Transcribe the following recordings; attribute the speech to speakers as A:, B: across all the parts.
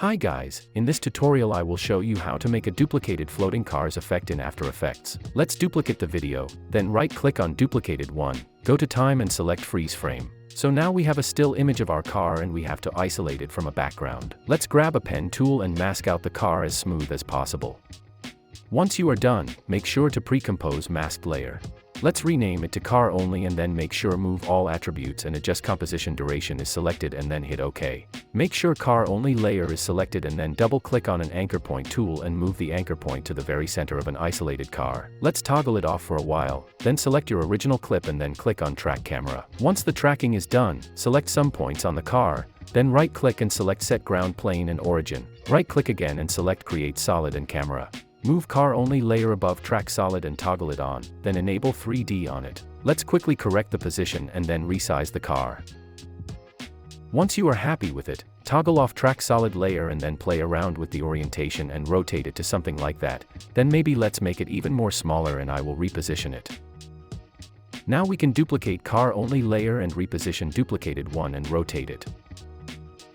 A: Hi guys, in this tutorial I will show you how to make a duplicated floating cars effect in After Effects. Let's duplicate the video, then right-click on duplicated one, go to time and select freeze frame. So now we have a still image of our car and we have to isolate it from a background. Let's grab a pen tool and mask out the car as smooth as possible. Once you are done, make sure to pre-compose masked layer. Let's rename it to car only and then make sure move all attributes and adjust composition duration is selected and then hit OK. Make sure car only layer is selected and then double click on an anchor point tool and move the anchor point to the very center of an isolated car. Let's toggle it off for a while, then select your original clip and then click on track camera. Once the tracking is done, select some points on the car, then right click and select set ground plane and origin. Right click again and select create solid and camera. Move car only layer above track solid and toggle it on, then enable 3D on it. Let's quickly correct the position and then resize the car. Once you are happy with it, toggle off track solid layer and then play around with the orientation and rotate it to something like that. Then maybe let's make it even more smaller and I will reposition it. Now we can duplicate car only layer and reposition duplicated one and rotate it.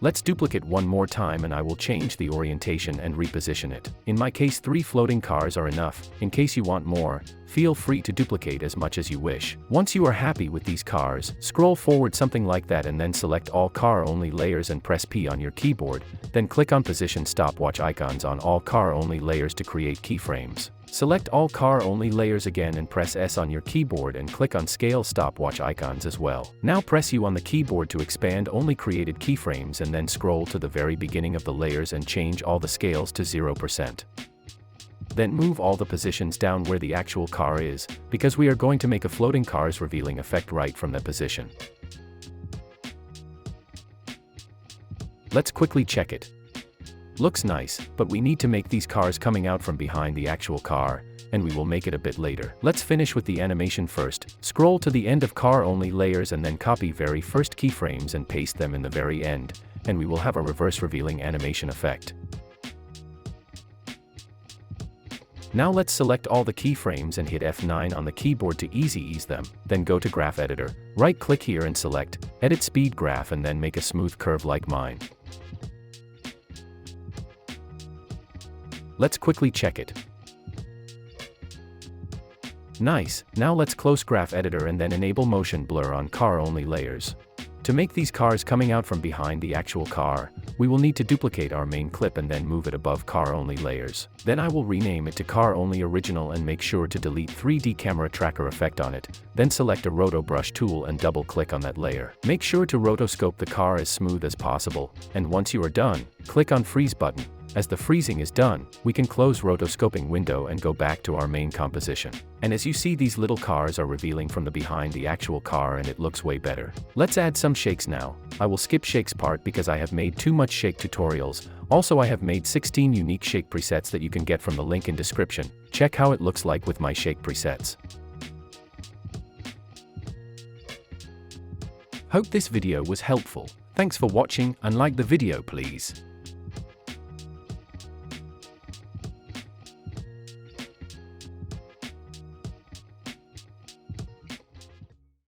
A: Let's duplicate one more time and I will change the orientation and reposition it. In my case 3 floating cars are enough. In case you want more, feel free to duplicate as much as you wish. Once you are happy with these cars, scroll forward something like that and then select all car only layers and press P on your keyboard, then click on position stopwatch icons on all car only layers to create keyframes. Select all car only layers again and press S on your keyboard and click on scale stopwatch icons as well. Now press U on the keyboard to expand only created keyframes and then scroll to the very beginning of the layers and change all the scales to 0%. Then move all the positions down where the actual car is, because we are going to make a floating cars revealing effect right from that position. Let's quickly check it. Looks nice, but we need to make these cars coming out from behind the actual car, and we will make it a bit later. Let's finish with the animation first. Scroll to the end of car only layers and then copy very first keyframes and paste them in the very end, and we will have a reverse revealing animation effect. Now let's select all the keyframes and hit F9 on the keyboard to ease them, then go to Graph Editor, right click here and select Edit Speed Graph and then make a smooth curve like mine. Let's quickly check it. Nice, now let's close Graph Editor and then enable Motion Blur on car only layers. To make these cars coming out from behind the actual car, we will need to duplicate our main clip and then move it above car only layers. Then I will rename it to car only original and make sure to delete 3D camera tracker effect on it, then select a roto brush tool and double click on that layer. Make sure to rotoscope the car as smooth as possible, and once you are done, click on freeze button. As the freezing is done, we can close rotoscoping window and go back to our main composition. And as you see, these little cars are revealing from the behind the actual car and it looks way better. Let's add some shakes now. I will skip shakes part because I have made too much shake tutorials. Also I have made 16 unique shake presets that you can get from the link in description. Check how it looks like with my shake presets. Hope this video was helpful. Thanks for watching and like the video please.